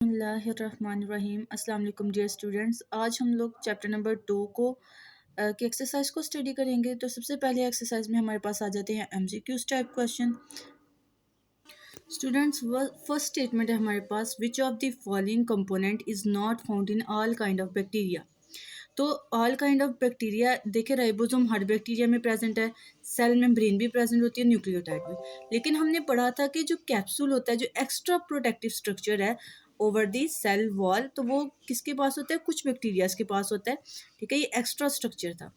बिस्मिल्लाहिर्रहमानिर्रहीम। अस्सलाम वालेकुम डियर स्टूडेंट्स। आज हम लोग चैप्टर नंबर 2 को की एक्सरसाइज को स्टडी करेंगे। तो सबसे पहले एक्सरसाइज में हमारे पास आ जाते हैं MCQs type question. Students, first statement है हमारे पास, which of the following component is not found in all kind of bacteria. तो ऑल काइंड ऑफ बैक्टीरिया देखिए, राइबोसोम हर बैक्टीरिया में प्रेजेंट है, सेल मेम्ब्रेन भी प्रेजेंट होती है, न्यूक्लियोटाइड भी। लेकिन हमने पढ़ा था कि जो कैप्सूल होता है, जो एक्स्ट्रा प्रोटेक्टिव स्ट्रक्चर है ओवर दी सेल वॉल, तो वो किसके पास होता है? कुछ बैक्टीरियाज के पास होता है। ठीक है, ये एक्स्ट्रा स्ट्रक्चर था।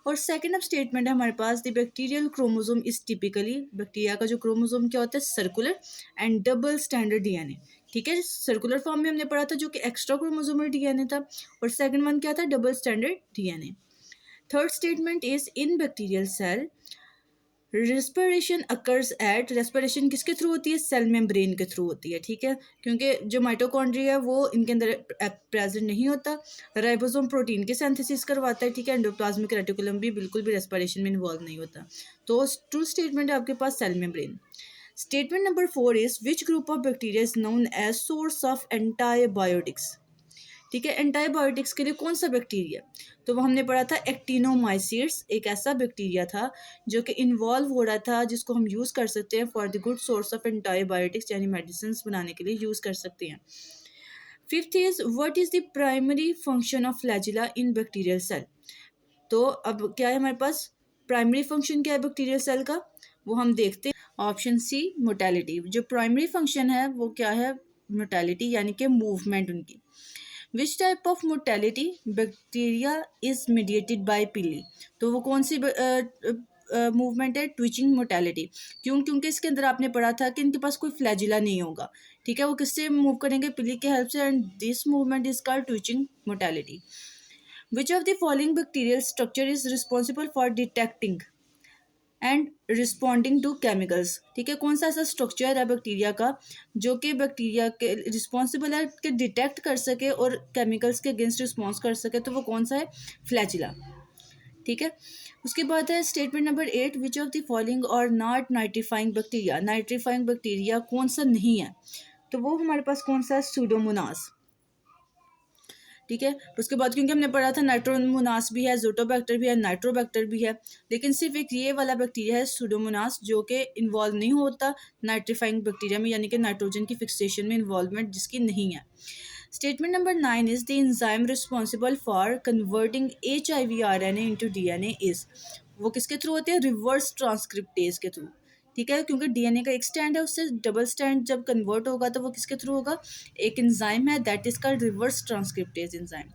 और सेकेंड अब स्टेटमेंट है हमारे पास, the bacterial chromosome is typically, bacteria का जो क्रोमोसोम क्या होता है? Circular and double standard DNA. ठीक है, सर्कुलर फॉर्म में हमने पढ़ा था जो कि एक्स्ट्रा क्रोमोसोमल डीएनए था, और सेकंड वन क्या था? Double standard DNA. Third statement is, in bacterial cell respiration occurs at, respiration किसके थ्रू होती है? सेल मेम्ब्रेन के थ्रू होती है। ठीक है, क्योंकि जो माइटोकॉन्ड्रिया है वो इनके अंदर प्रेजेंट नहीं होता। राइबोसोम प्रोटीन की सिंथेसिस करवाता है। ठीक है, एंडोप्लाज्मिक रेटिकुलम भी बिल्कुल भी रेस्पिरेशन में इन्वॉल्व नहीं होता। तो ट्रू स्टेटमेंट है आपके पास cell membrane. Statement number 4 is, which group of bacteria is known as source of antibiotics. ठीक है, एंटाबायोटिक्स के लिए कौन सा बैक्टीरिया? तो वो हमने पढ़ा था एक्टिनोमाइसीट्स, एक ऐसा बैक्टीरिया था जो कि इन्वॉल्व हो रहा था, जिसको हम यूज़ कर सकते हैं for the good source of antibiotics, यानी मेडिसिन बनाने के लिए यूज़ कर सकते हैं। Fifth is, what is the primary function of flagella in bacterial cell. तो अब क्या है हमारे पास? प्राइमरी फंक्शन क्या है बैक्टीरियल सेल का, वो हम देखते हैं। Option C, motility. जो प्राइमरी फंक्शन है वो क्या है? मोटेलिटी, यानी कि मूवमेंट उनकी। Which type of motility bacteria is mediated by pili. तो वो कौन सी मूवमेंट है? Twitching motility. क्यों? क्योंकि इसके अंदर आपने पढ़ा था कि इनके पास कोई फ्लैजिला नहीं होगा। ठीक है, वो किससे मूव करेंगे? पिली की हेल्प से, and this movement is called twitching motility. Which of the following bacterial structure is responsible for detecting and responding to chemicals. ठीक है, कौन सा ऐसा स्ट्रक्चर है बैक्टीरिया का जो कि बैक्टीरिया के रिस्पॉन्सिबल है कि डिटेक्ट कर सके और केमिकल्स के अगेंस्ट रिस्पॉन्स कर सके? तो वो कौन सा है? फ्लैजिला। ठीक है, उसके बाद है statement number 8, which of the following are not nitrifying bacteria. Nitrifying bacteria कौन सा नहीं है? तो वो हमारे पास कौन सा है? सूडोमोनास। ठीक है, उसके बाद क्योंकि हमने पढ़ा था नाइट्रोमोनास भी है, जोटोबैक्टर भी है, नाइट्रोबैक्टर भी है, लेकिन सिर्फ एक ये वाला बैक्टीरिया है सूडोमोनास जो कि इन्वॉल्व नहीं होता नाइट्रीफाइंग बैक्टीरिया में, यानी कि नाइट्रोजन की फिक्सेशन में इन्वॉल्वमेंट जिसकी नहीं है। Statement number 9 is, the enzyme responsible for converting HIV-RNA into DNA is, वो किसके थ्रू होते हैं? रिवर्स ट्रांसक्रिप्टेज के थ्रू। ठीक है, क्योंकि डीएनए का एक स्टैंड है, उससे डबल स्टैंड जब कन्वर्ट होगा तो वो किसके थ्रू होगा? एक एंजाइम है, that is called reverse transcriptase enzyme.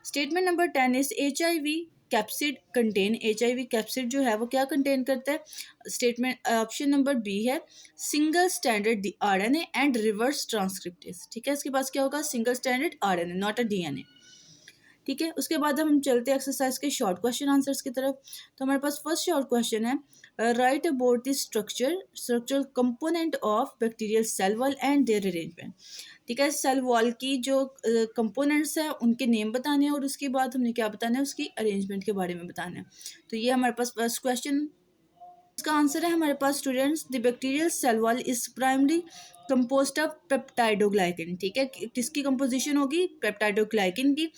Statement number 10 is, HIV capsid contain, HIV capsid जो है वो क्या कंटेन करता है? स्टेटमेंट ऑप्शन नंबर बी है, single standard RNA and reverse transcriptase. ठीक है, इसके पास क्या होगा? Single standard RNA, not a DNA। ठीक है, उसके बाद हम चलते हैं एक्सरसाइज के शॉर्ट क्वेश्चन आंसर्स की तरफ। तो हमारे पास फर्स्ट शॉर्ट क्वेश्चन है, write about the structural component of bacterial cell wall and their arrangement. ठीक है, सेल वॉल की जो कंपोनेंट्स हैं उनके नेम बताने हैं, और उसके बाद हमने क्या बताना है? उसकी अरेंजमेंट के बारे में बताना है। तो ये हमारे पास फर्स्ट क्वेश्चन। इसका आंसर है हमारे पास students, the bacterial cell wall is primary composed of peptidoglycan. ठीक है, किसकी कंपोजिशन होगी? पेप्टाइडोग्लाइकिन की,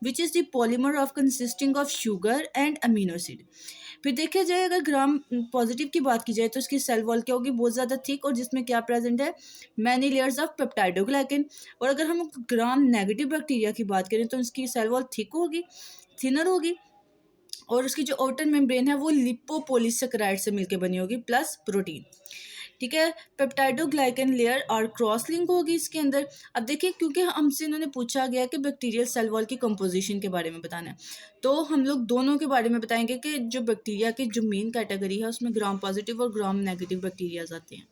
which is the polymer of consisting of sugar and amino acid. फिर देखा जाए, अगर ग्राम पॉजिटिव की बात की जाए तो इसकी सेल वॉल क्या होगी? बहुत ज़्यादा थिक, और जिसमें क्या प्रेजेंट है? Many layers of पेप्टाइडोग्लाइकिन। और अगर हम ग्राम नेगेटिव बैक्टीरिया की बात करें तो इसकी सेल वॉल थिक होगी, थिनर होगी, और उसकी जो आउटर मेम्ब्रेन है वो लिपोपोलीसेकेराइड से मिलकर बनी होगी प्लस प्रोटीन। ठीक है, पेप्टाइडोग्लाइकन लेयर और क्रॉस लिंक होगी इसके अंदर। अब देखिए, क्योंकि हमसे इन्होंने पूछा गया कि बैक्टीरियल सेल वॉल की कंपोजिशन के बारे में बताना है, तो हम लोग दोनों के बारे में बताएंगे कि जो बैक्टीरिया की जो मेन कैटेगरी है उसमें ग्राम पॉजिटिव और ग्राम नेगेटिव बैक्टीरियाज आते हैं।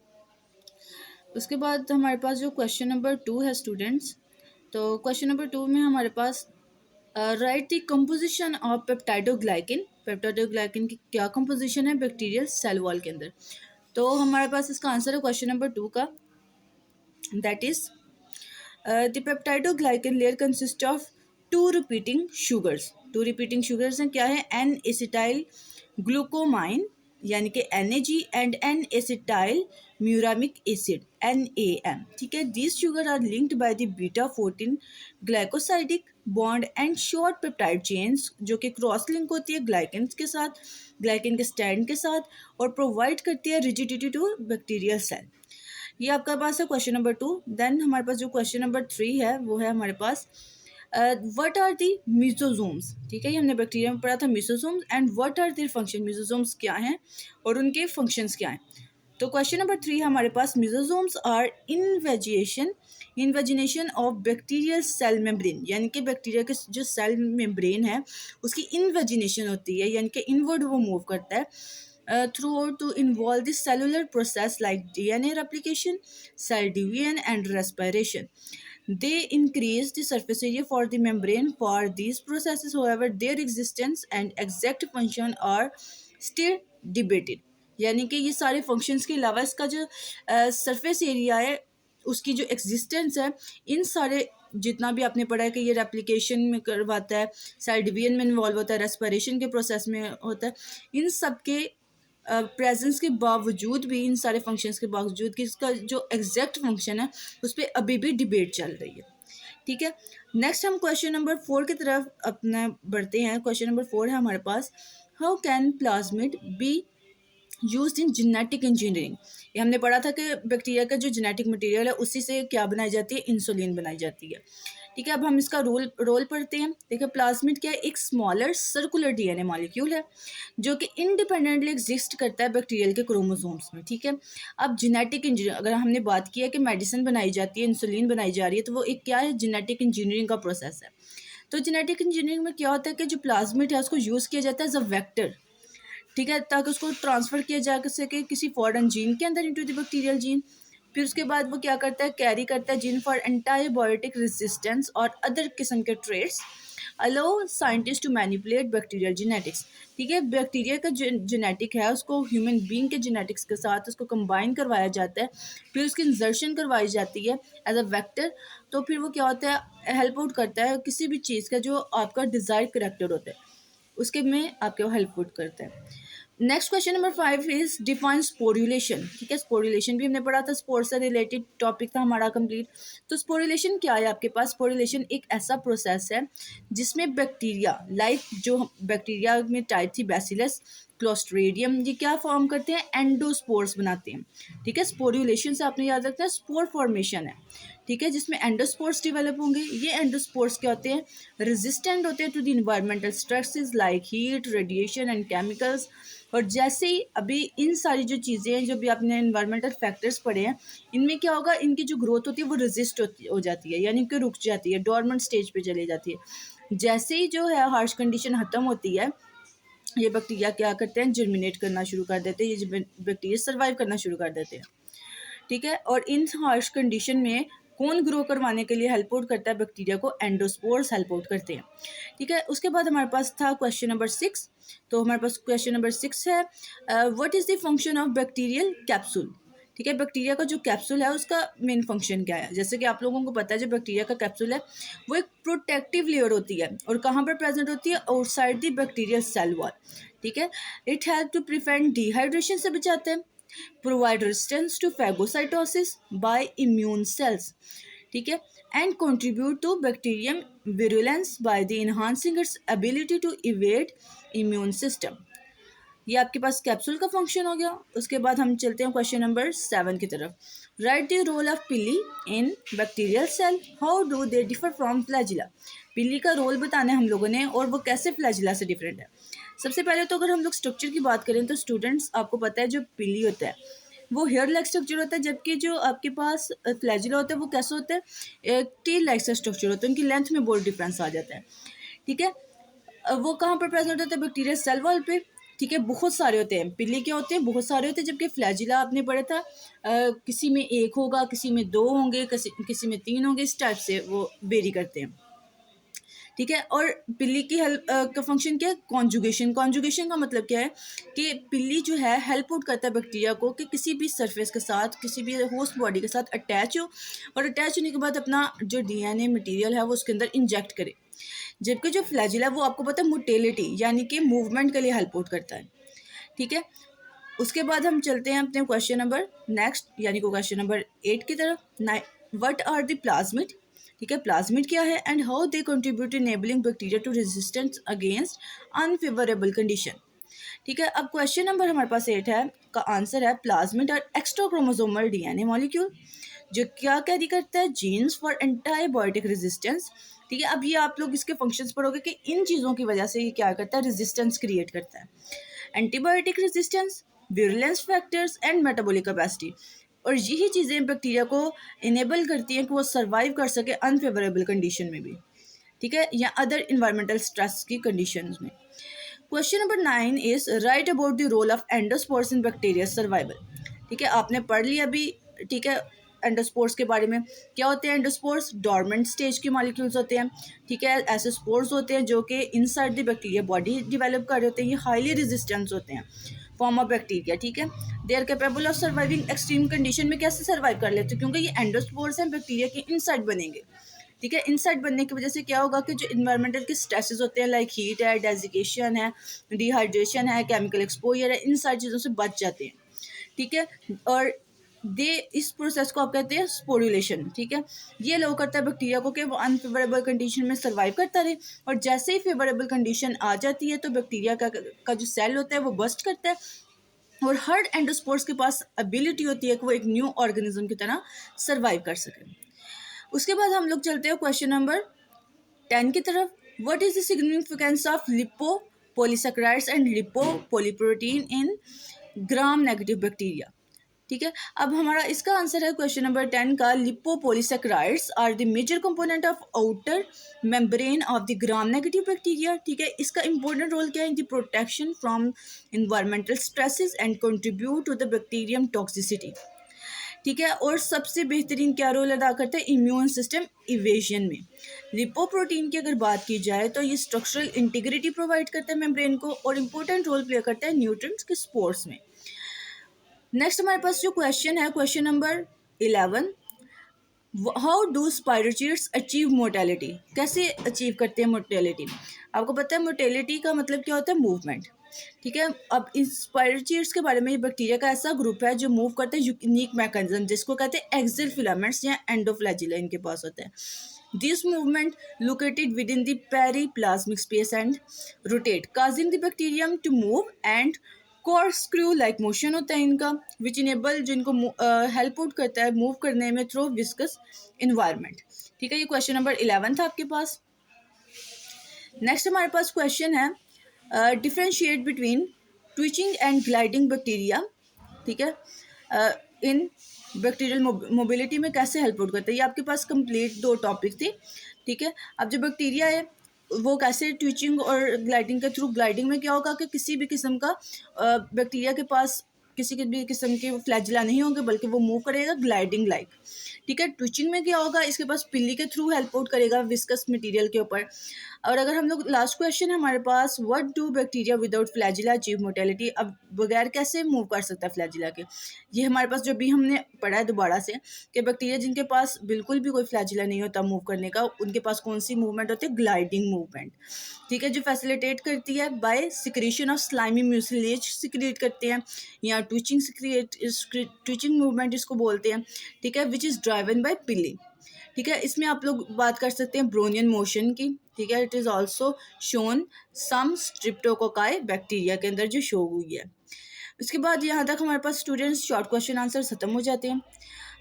उसके बाद हमारे पास जो क्वेश्चन नंबर 2 है स्टूडेंट्स, तो क्वेश्चन नंबर 2 में हमारे पास right the composition of peptidoglycan. Peptidoglycan की क्या कंपोजिशन है बैक्टीरियल सेल वॉल के अंदर? तो हमारे पास इसका आंसर है क्वेश्चन नंबर 2 का, that is the peptidoglycan layer consist of two repeating sugars. Two repeating sugars हैं, क्या है? N एसिटाइल ग्लूकोमाइन, यानी कि NAG, and N acetyl muramic acid NaM, ठीक है। This sugar are linked by the beta 14 glycosidic bond and short peptide chains, जो कि cross link होती है ग्लाइकेन के साथ, ग्लाइकेन के स्टैंड के साथ, और प्रोवाइड करती है रिजिडिटी टू बैक्टीरियल सेल। ये आपका पास है क्वेश्चन नंबर 2। देन हमारे पास जो क्वेश्चन नंबर 3 है वो है हमारे पास व्हाट आर दी मिसोजोम्स, ठीक है। ये हमने बैक्टीरिया में पढ़ा था mesosomes, and what are their function, mesosomes क्या हैं और उनके फंक्शंस क्या हैं। तो क्वेश्चन नंबर 3 हमारे पास mesosomes are invagination of bacterial cell membrane, यानी कि बैक्टीरिया के जो सेल मेम्ब्रेन है उसकी इन्वेजिनेशन होती है, यानी कि इनवर्ड वो मूव करता है throughout to involve the cellular process like DNA replication, cell division, and respiration. They increase the surface area for the membrane for these processes. However, their existence and exact function are still debated. यानी कि ये सारे functions के अलावा इसका जो surface area है उसकी जो एग्जिस्टेंस है, इन सारे जितना भी आपने पढ़ा है कि ये रेप्लिकेशन में करवाता है, सेल डिवीजन में इन्वॉल्व होता है, रेस्पिरेशन के प्रोसेस में होता है, इन सब के प्रेजेंस के बावजूद भी, इन सारे फंक्शंस के बावजूद कि इसका जो एग्जैक्ट फंक्शन है उस पर अभी भी डिबेट चल रही है, ठीक है। नेक्स्ट हम क्वेश्चन नंबर 4 की तरफ अपना बढ़ते हैं। क्वेश्चन नंबर 4 है हमारे पास, how can plasmid be used in genetic engineering. ये हमने पढ़ा था कि बैक्टीरिया का जो जेनेटिक मटेरियल है उसी से क्या बनाई जाती है, इंसुलिन बनाई जाती है, ठीक है। अब हम इसका रोल पढ़ते हैं। देखिए प्लाज्मिड क्या है, एक स्मॉलर सर्कुलर DNA मॉलिक्यूल है जो कि इंडिपेंडेंटली एग्जिस्ट करता है बैक्टीरियल के क्रोमोसोम्स में, ठीक है। अब जेनेटिक इंजीनियरिंग, अगर हमने बात की है कि मेडिसिन बनाई जाती है, इंसुलिन बनाई जा रही है, तो वो एक क्या है, जेनेटिक इंजीनियरिंग का प्रोसेस है। तो जेनेटिक इंजीनियरिंग में क्या होता है कि जो प्लाज्मिड है उसको यूज़ किया जाता है एज अ वेक्टर, ठीक है, ताकि उसको ट्रांसफ़र किया जा सके किसी फॉरेन जीन के अंदर इनटू द बैक्टीरियल जीन। फिर उसके बाद वो क्या करता है, कैरी करता है जीन फॉर एंटीबायोटिक रेजिस्टेंस और अदर किस्म के traits, allow scientist to manipulate bacterial genetics, ठीक है। बैक्टीरिया का जो जेनेटिक है उसको ह्यूमन बींग के जेनेटिक्स के साथ उसको कंबाइन करवाया जाता है, फिर उसकी इंजर्शन करवाई जाती है एज अ वेक्टर। तो फिर वो क्या होता है, हेल्प आउट करता है किसी भी चीज़ का जो आपका डिज़ायर्ड करैक्टर होता है उसके में आपके हेल्प आउट करता है। Next question number 5 is define sporulation, ठीक है। स्पोरुलेशन भी हमने पढ़ा था, स्पोर से रिलेटेड टॉपिक था हमारा कंप्लीट। तो स्पोरुलेशन क्या है आपके पास, स्पोरुलेशन एक ऐसा प्रोसेस है जिसमें बैक्टीरिया, लाइक जो बैक्टीरिया में टाइप थी बैसिलस, क्लोस्ट्रेडियम, ये क्या फॉर्म करते हैं, एंडोस्पोर्स बनाते हैं, ठीक है। स्पोरुलेशन से आपने याद रखना है स्पोर फॉर्मेशन है, ठीक है, जिसमें एंडोस्पोर्स डेवलप होंगे। ये एंडोस्पोर्स क्या होते हैं, रेजिस्टेंट होते हैं to the environmental stresses like heat, radiation and chemicals. और जैसे ही अभी इन सारी जो चीज़ें हैं, जो भी आपने इन्वायरमेंटल फैक्टर्स पढ़े हैं, इनमें क्या होगा, इनकी जो ग्रोथ होती है वो रेजिस्ट हो जाती है, यानी कि रुक जाती है, डोरमेंट स्टेज पे चली जाती है। जैसे ही जो है हार्श कंडीशन ख़त्म होती है, ये बैक्टीरिया क्या करते हैं, जर्मिनेट करना शुरू कर देते हैं, ये बैक्टीरिया सर्वाइव करना शुरू कर देते हैं, ठीक है। और इन हार्श कंडीशन में कौन ग्रो करवाने के लिए हेल्प आउट करता है, बैक्टीरिया को एंडोस्पोर्स हेल्प आउट करते हैं, ठीक है। उसके बाद हमारे पास था क्वेश्चन नंबर 6। तो हमारे पास क्वेश्चन नंबर 6 है, what is the function of bacterial capsule, ठीक है। बैक्टीरिया का जो कैप्सूल है उसका मेन फंक्शन क्या है। जैसे कि आप लोगों को पता है जो बैक्टीरिया का कैप्सूल है वो एक प्रोटेक्टिव लेयर होती है, और कहाँ पर प्रेजेंट होती है, outside the bacterial cell wall, ठीक है। It help to prevent dehydration से बचाते हैं, provide resistance to phagocytosis by immune cells, ठीक है, and contribute to bacterium virulence by the enhancing its ability to evade immune system. ये आपके पास capsule का फंक्शन हो गया। उसके बाद हम चलते हैं क्वेश्चन नंबर 7 की तरफ। Right the role of pili in bacterial cell, how do they differ from flagella. Pili का रोल बताना है हम लोगों ने, और वो कैसे फ्लैजिला से डिफरेंट है। सबसे पहले तो अगर हम लोग स्ट्रक्चर की बात करें तो स्टूडेंट्स आपको पता है जो पिली होता है वो हेयर लाइक स्ट्रक्चर होता है, जबकि जो आपके पास फ्लैजिला होता है वो कैसे होता है, एक टेल लाइक सा स्ट्रक्चर होता है, उनकी लेंथ में बहुत डिफरेंस आ जाता है, ठीक है। वो कहाँ पर प्रेजेंट होता है, बैक्टीरिया सेल वॉल पे, ठीक है। बहुत सारे होते हैं, पिल्ली क्या होते हैं, बहुत सारे होते हैं, जबकि फ्लैजिला आपने पढ़ा था किसी में एक होगा, किसी में 2 होंगे, किसी में 3 होंगे, इस टाइप से वो वेरी करते हैं, ठीक है। और पिल्ली की हेल्प का फंक्शन क्या है, कॉन्जुगेशन। कॉन्जुगेशन का मतलब क्या है कि पिल्ली जो है हेल्प आउट करता है बैक्टीरिया को कि किसी भी सरफेस के साथ, किसी भी होस्ट बॉडी के साथ अटैच हो, और अटैच होने के बाद अपना जो DNA मटेरियल है वो उसके अंदर इंजेक्ट करे। जबकि जो फ्लैजिला वो आपको पता है मोटेलिटी यानी कि मूवमेंट के लिए हेल्प आउट करता है, ठीक है। उसके बाद हम चलते हैं अपने क्वेश्चन नंबर नेक्स्ट यानी कि क्वेश्चन नंबर 8 की तरफ। व्हाट आर द प्लाज्मिड, ठीक है, प्लाज्मिड क्या है and how they contribute enabling bacteria to resistance against unfavourable condition. ठीक है, अब क्वेश्चन नंबर हमारे पास 8 है का आंसर है plasmid are extra chromosomal DNA molecule जो क्या कैरी करता है जीन्स फॉर एंटीबायोटिक रेजिस्टेंस। ठीक है, अब ये आप लोग इसके फंक्शंस पढ़ोगे कि इन चीज़ों की वजह से ये क्या करता है, रेजिस्टेंस क्रिएट करता है, antibiotic resistance, virulence factors and metabolic capacity. और यही चीज़ें बैक्टीरिया को इनेबल करती हैं कि वो सर्वाइव कर सके अनफेवरेबल कंडीशन में भी, ठीक है, या अदर इन्वायरमेंटल स्ट्रेस की कंडीशंस में। Question number 9 is write about the role of endospores in bacteria survival. ठीक है, आपने पढ़ लिया अभी, ठीक है, एंडोस्पोर्स के बारे में। क्या होते हैं एंडोस्पोर्स? डॉर्मेंट स्टेज के मॉलिक्यूल्स होते हैं, ठीक है, ऐसे स्पोर्स होते हैं जो कि inside the bacteria body develop कर रहे होते हैं। ये हाईली रेजिस्टेंस होते हैं फॉर्म ऑफ बैक्टीरिया, ठीक है। They are capable of surviving extreme condition में कैसे सर्वाइव कर लेते हैं, क्योंकि ये एंडोस्पोर्स हैं, बैक्टीरिया के इनसाइड बनेंगे, ठीक है। इनसाइड बनने की वजह से क्या होगा कि जो इन्वायरमेंटल के स्ट्रेसेस होते हैं लाइक हीट है, डेजिकेशन है, डिहाइड्रेशन है, केमिकल एक्सपोजर है, इन सारी चीज़ों से बच जाते हैं, ठीक है। और दे इस प्रोसेस को आप कहते हैं स्पोरुलेशन, ठीक है। ये लो करता है बैक्टीरिया को कि वो अनफेवरेबल कंडीशन में सर्वाइव करता रहे, और जैसे ही फेवरेबल कंडीशन आ जाती है तो बैक्टीरिया का जो सेल होता है वो बस्ट करता है, और हर एंडोस्पोर्स के पास एबिलिटी होती है कि वो एक न्यू ऑर्गेनिज्म की तरह सर्वाइव कर सके। उसके बाद हम लोग चलते हैं क्वेश्चन नंबर 10 की तरफ। What is the significance of lipopolysaccharides and lipo polyprotein in Gram negative bacteria. ठीक है, अब हमारा इसका आंसर है क्वेश्चन नंबर 10 का, lipopolysaccharides are the major component of outer membrane of the Gram negative bacteria. ठीक है, इसका इंपॉर्टेंट रोल क्या है, in the protection from environmental stresses and contribute to the bacterium toxicity. ठीक है, और सबसे बेहतरीन क्या रोल अदा करता है, इम्यून सिस्टम इवेजन में। लिपोप्रोटीन की अगर बात की जाए तो ये स्ट्रक्चरल इंटीग्रिटी प्रोवाइड करता है मेम्ब्रेन को, और इम्पोर्टेंट रोल प्ले करता है न्यूट्रिएंट्स के स्पोर्स में। नेक्स्ट हमारे पास जो क्वेश्चन है question number 11, how do spirochaetes achieve mortality. कैसे अचीव करते हैं मोर्टेलिटी? आपको पता है मोर्टेलिटी का मतलब क्या होता है, मूवमेंट। ठीक है, अब इस स्पायरोचीट्स के बारे में, ये बैक्टीरिया का ऐसा ग्रुप है जो मूव करता है यूनिक मैकेनिज्म, जिसको कहते हैं एक्सियल फिलामेंट्स या एंडोफ्लैजिला इनके पास होता है। This movement located within the periplasmic space and rotate causing the bacterium to move and corkscrew like motion होता है इनका, विच इनेबल, जिनको हेल्प आउट करता है मूव करने में थ्रू विस्कस इन्वायरमेंट। ठीक है, ये क्वेश्चन नंबर 11 था आपके पास। नेक्स्ट हमारे पास क्वेश्चन है, differentiate between twitching and gliding bacteria. ठीक है, इन बैक्टीरियल मोबिलिटी में कैसे हेल्प आउट करता है। ये आपके पास कंप्लीट 2 टॉपिक थे। ठीक है, अब जो बैक्टीरिया है वो कैसे ट्विचिंग और ग्लाइडिंग के थ्रू, ग्लाइडिंग में क्या होगा कि किसी भी किस्म का बैक्टीरिया के पास किसी भी किस्म के फ्लैजिला नहीं होंगे, बल्कि वो मूव करेगा ग्लाइडिंग लाइक। ठीक है, ट्विचिंग में क्या होगा, इसके पास पिल्ली के थ्रू हेल्प आउट करेगा विस्कस मटेरियल के ऊपर। और अगर हम लोग लास्ट क्वेश्चन है हमारे पास, what do bacteria without flagella achieve motility. अब बगैर कैसे मूव कर सकता है फ्लैजिला के, ये हमारे पास जो भी हमने पढ़ा है दोबारा से, कि बैक्टीरिया जिनके पास बिल्कुल भी कोई फ्लैजिला नहीं होता मूव करने का, उनके पास कौन सी मूवमेंट होती है, ग्लाइडिंग मूवमेंट। ठीक है, जो फैसिलिटेट करती है by secretion of slimy mucilage secrete करते हैं, या ट्विचिंग मूवमेंट इसको बोलते हैं। ठीक है, विच इज़ ड्राइवन बाय पिली। ठीक है, इसमें आप लोग बात कर सकते हैं ब्रोनियन मोशन की। ठीक है, it is also shown some streptococci bacteria के अंदर जो शो हुई है। उसके बाद यहाँ तक हमारे पास स्टूडेंट्स शॉर्ट क्वेश्चन आंसर ख़त्म हो जाते हैं।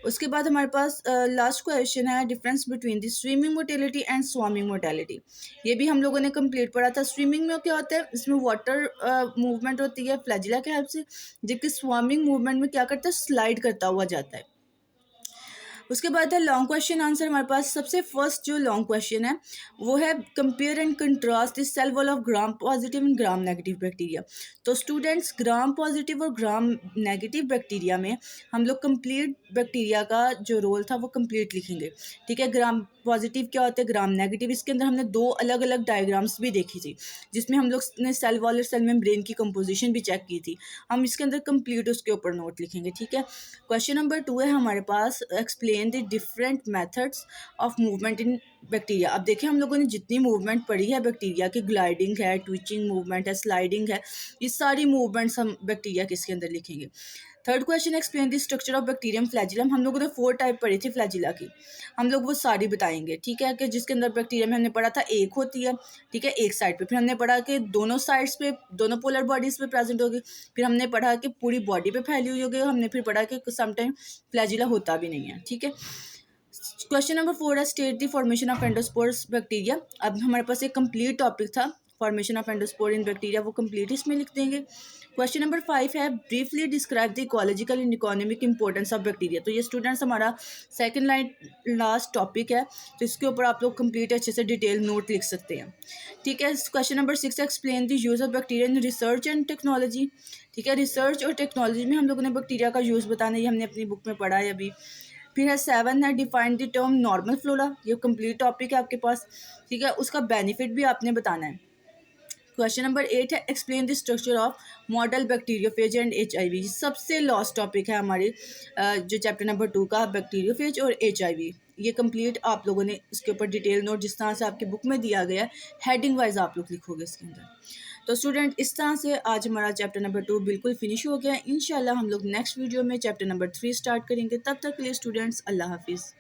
उसके बाद हमारे पास लास्ट क्वेश्चन है, difference between the swimming motility and swarming motility. ये भी हम लोगों ने कंप्लीट पढ़ा था। स्विमिंग में क्या होता है, इसमें वाटर मूवमेंट होती है फ्लैजिला के हेल्प से, जबकि स्वामिंग मूवमेंट में क्या करता है, स्लाइड करता हुआ जाता है। उसके बाद है लॉन्ग क्वेश्चन आंसर। हमारे पास सबसे फर्स्ट जो लॉन्ग क्वेश्चन है वो है, compare and contrast the cell wall of gram positive and gram negative bacteria. तो स्टूडेंट्स, ग्राम पॉजिटिव और ग्राम नेगेटिव बैक्टीरिया में हम लोग कंप्लीट बैक्टीरिया का जो रोल था वो कंप्लीट लिखेंगे। ठीक है, ग्राम पॉजिटिव क्या होता है, ग्राम नेगेटिव। इसके अंदर हमने 2 अलग अलग डायग्राम्स भी देखी थी, जिसमें हम लोग ने सेल वॉल और सेल मेम्ब्रेन की कंपोजिशन भी चेक की थी। हम इसके अंदर कंप्लीट उसके ऊपर नोट लिखेंगे, ठीक है। क्वेश्चन नंबर 2 है हमारे पास, explain the different methods of movement in bacteria. अब देखिए हम लोगों ने जितनी मूवमेंट पढ़ी है बैक्टीरिया की, ग्लाइडिंग है, ट्विचिंग मूवमेंट है, स्लाइडिंग है, ये सारी मूवमेंट्स हम बैक्टीरिया किसके अंदर लिखेंगे। Third question, explain the structure of bacterium flagellum. हम लोगों ने 4 टाइप पढ़ी थी फ्लैजिला की, हम लोग वो सारी बताएंगे, ठीक है। कि जिसके अंदर बैक्टीरिया में हमने पढ़ा था एक होती है, ठीक है, एक साइड पे। फिर हमने पढ़ा कि दोनों साइड्स पे, दोनों पोलर बॉडीज पे प्रेजेंट होगी। फिर हमने पढ़ा कि पूरी बॉडी पे फैली हुई होगी। हमने फिर पढ़ा कि समटाइम फ्लैजिला होता भी नहीं है, ठीक है। क्वेश्चन नंबर 4 है, state the formation of endospores bacteria. अब हमारे पास एक कंप्लीट टॉपिक था formation of endospore in bacteria, वो कंप्लीट इसमें लिख देंगे। क्वेश्चन नंबर 5 है, briefly describe the ecological and economic importance of bacteria. तो ये स्टूडेंट्स हमारा सेकंड लाइन लास्ट टॉपिक है, तो इसके ऊपर आप लोग कंप्लीट अच्छे से डिटेल नोट लिख सकते हैं, ठीक है। क्वेश्चन नंबर 6 है, explain the use of bacteria in research and technology, ठीक है। रिसर्च और टेक्नोलॉजी में हम लोगों ने बैक्टीरिया का यूज़ बताना, ये हमने अपनी बुक में पढ़ा है अभी। फिर है 7 है, define the term normal flora, ये कंप्लीट टॉपिक है आपके पास, ठीक है। उसका बेनिफिट भी आपने बताना है। क्वेश्चन नंबर 8 है, explain the structure of model bacteriophage and HIV। सबसे लास्ट टॉपिक है हमारी जो चैप्टर नंबर 2 का, बैक्टीरियोफेज और HIV। ये कंप्लीट आप लोगों ने इसके ऊपर डिटेल नोट जिस तरह से आपकी बुक में दिया गया है, हेडिंग वाइज आप लोग लिखोगे इसके अंदर। तो स्टूडेंट इस तरह से आज हमारा चैप्टर नंबर 2 बिल्कुल फिनिश हो गया है। इंशाल्लाह हम लोग नेक्स्ट वीडियो में चैप्टर नंबर 3 स्टार्ट करेंगे। तब तक के लिए स्टूडेंट्स, अल्लाह हाफिज़।